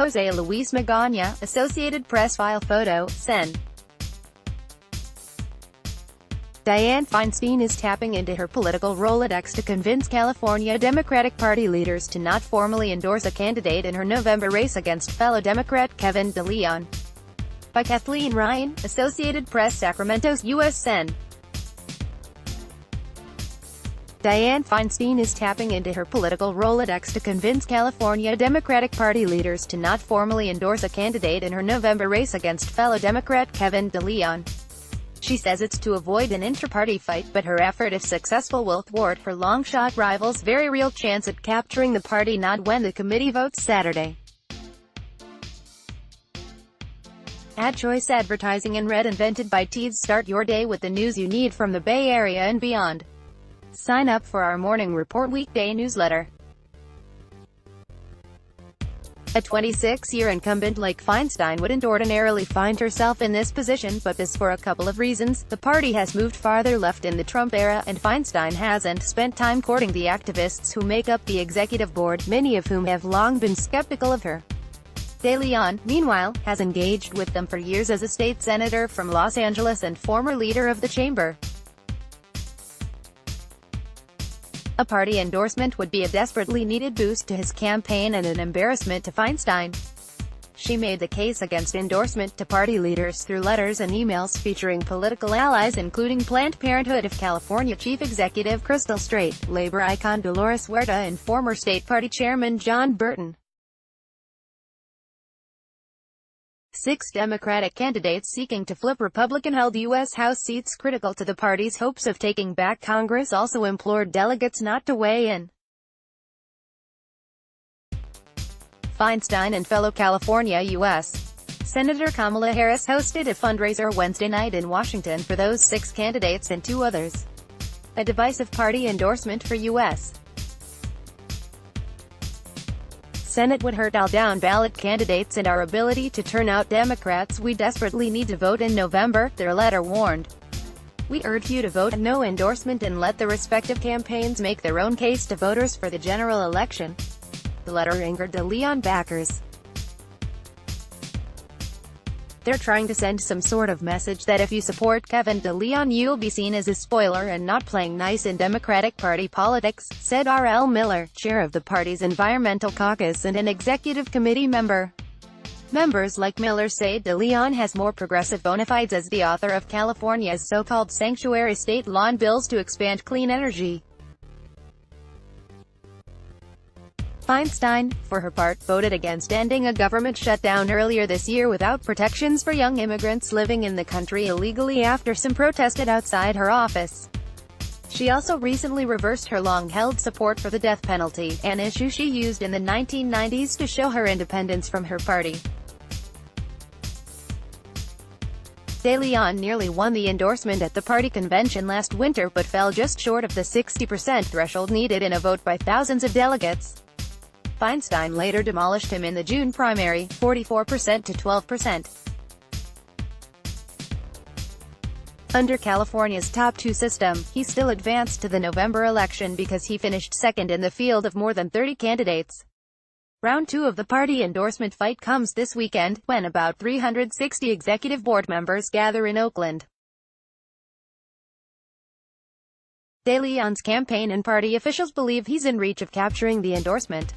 Jose Luis Magana, Associated Press file photo, Sen. Dianne Feinstein is tapping into her political Rolodex to convince California Democratic Party leaders to not formally endorse a candidate in her November race against fellow Democrat Kevin De Leon. By Kathleen Ryan, Associated Press, Sacramento, U.S. Sen. Dianne Feinstein is tapping into her political Rolodex to convince California Democratic Party leaders to not formally endorse a candidate in her November race against fellow Democrat Kevin De Leon. She says it's to avoid an inter-party fight, but her effort, if successful, will thwart her long-shot rival's very real chance at capturing the party nod when the committee votes Saturday. Ad choice advertising and Red invented by Tees. Start your day with the news you need from the Bay Area and beyond. Sign up for our Morning Report weekday newsletter. A 26-year incumbent like Feinstein wouldn't ordinarily find herself in this position, but this for a couple of reasons. The party has moved farther left in the Trump era, and Feinstein hasn't spent time courting the activists who make up the executive board, many of whom have long been skeptical of her. De Leon, meanwhile, has engaged with them for years as a state senator from Los Angeles and former leader of the chamber. A party endorsement would be a desperately needed boost to his campaign and an embarrassment to Feinstein. She made the case against endorsement to party leaders through letters and emails featuring political allies including Planned Parenthood of California Chief Executive Crystal Strait, labor icon Dolores Huerta and former state party chairman John Burton. 6 Democratic candidates seeking to flip Republican-held U.S. House seats critical to the party's hopes of taking back Congress also implored delegates not to weigh in. Feinstein and fellow California U.S. Senator Kamala Harris hosted a fundraiser Wednesday night in Washington for those 6 candidates and 2 others. A divisive party endorsement for U.S. Senate would hurt all down-ballot candidates and our ability to turn out Democrats. We desperately need to vote in November, their letter warned. We urge you to vote no endorsement and let the respective campaigns make their own case to voters for the general election. The letter angered De Leon backers. They're trying to send some sort of message that if you support Kevin De Leon you'll be seen as a spoiler and not playing nice in Democratic Party politics, said R.L. Miller, chair of the party's Environmental Caucus and an executive committee member. Members like Miller say De Leon has more progressive bona fides as the author of California's so-called sanctuary state law and bills to expand clean energy. Feinstein, for her part, voted against ending a government shutdown earlier this year without protections for young immigrants living in the country illegally after some protested outside her office. She also recently reversed her long-held support for the death penalty, an issue she used in the 1990s to show her independence from her party. De Leon nearly won the endorsement at the party convention last winter but fell just short of the 60% threshold needed in a vote by thousands of delegates. Feinstein later demolished him in the June primary, 44% to 12%. Under California's top 2 system, he still advanced to the November election because he finished second in the field of more than 30 candidates. Round 2 of the party endorsement fight comes this weekend, when about 360 executive board members gather in Oakland. De Leon's campaign and party officials believe he's in reach of capturing the endorsement.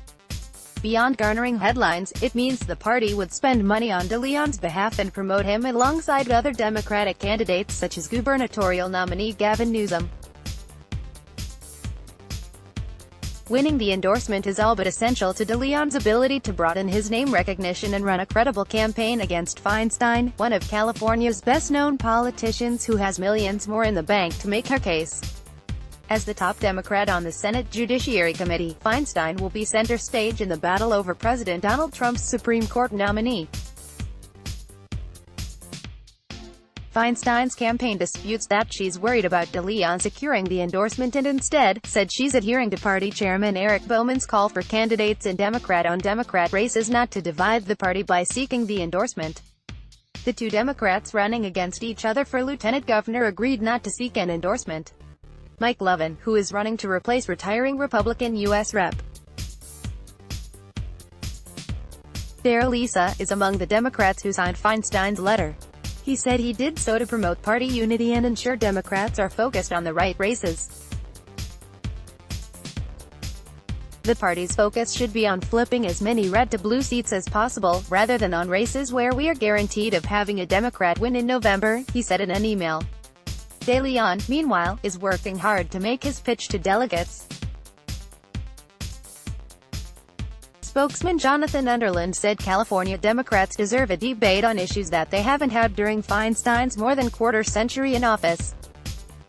Beyond garnering headlines, it means the party would spend money on De Leon's behalf and promote him alongside other Democratic candidates such as gubernatorial nominee Gavin Newsom. Winning the endorsement is all but essential to De Leon's ability to broaden his name recognition and run a credible campaign against Feinstein, one of California's best-known politicians who has millions more in the bank to make her case. As the top Democrat on the Senate Judiciary Committee, Feinstein will be center stage in the battle over President Donald Trump's Supreme Court nominee. Feinstein's campaign disputes that she's worried about De Leon securing the endorsement and instead, said she's adhering to party chairman Eric Bowman's call for candidates in Democrat-on-Democrat races not to divide the party by seeking the endorsement. The 2 Democrats running against each other for lieutenant governor agreed not to seek an endorsement. Mike Levin, who is running to replace retiring Republican U.S. Rep. There Lisa is among the Democrats who signed Feinstein's letter. He said he did so to promote party unity and ensure Democrats are focused on the right races. The party's focus should be on flipping as many red to blue seats as possible, rather than on races where we are guaranteed of having a Democrat win in November, he said in an email. De Leon, meanwhile, is working hard to make his pitch to delegates. Spokesman Jonathan Underland said California Democrats deserve a debate on issues that they haven't had during Feinstein's more than quarter-century in office.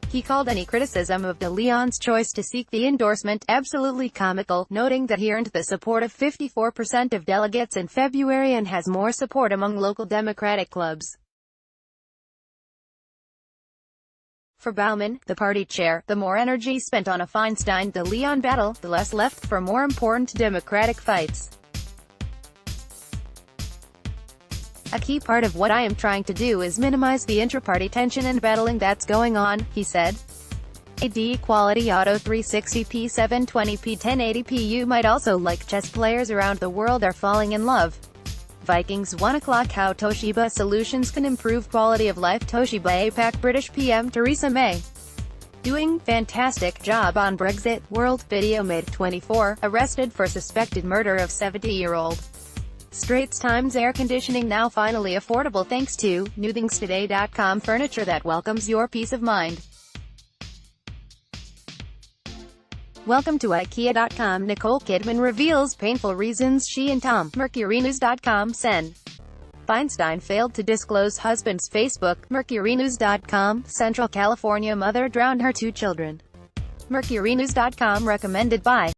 He called any criticism of De Leon's choice to seek the endorsement absolutely comical, noting that he earned the support of 54% of delegates in February and has more support among local Democratic clubs. For Baumann, the party chair, the more energy spent on a Feinstein-De Leon battle, the less left for more important Democratic fights. A key part of what I am trying to do is minimize the intra-party tension and battling that's going on, he said. AD Quality Auto 360p 720p 1080p. You might also like chess players around the world are falling in love. Vikings 1 o'clock. How Toshiba Solutions can improve quality of life. Toshiba APAC. British PM Theresa May doing fantastic job on Brexit. World Video Made 24, arrested for suspected murder of 70-year-old. Straits Times air conditioning now finally affordable thanks to newthingstoday.com, furniture that welcomes your peace of mind. Welcome to IKEA.com. Nicole Kidman reveals painful reasons she and Tom. MercuryNews.com. Sen. Feinstein failed to disclose husband's Facebook. MercuryNews.com. Central California mother drowned her 2 children. MercuryNews.com. Recommended by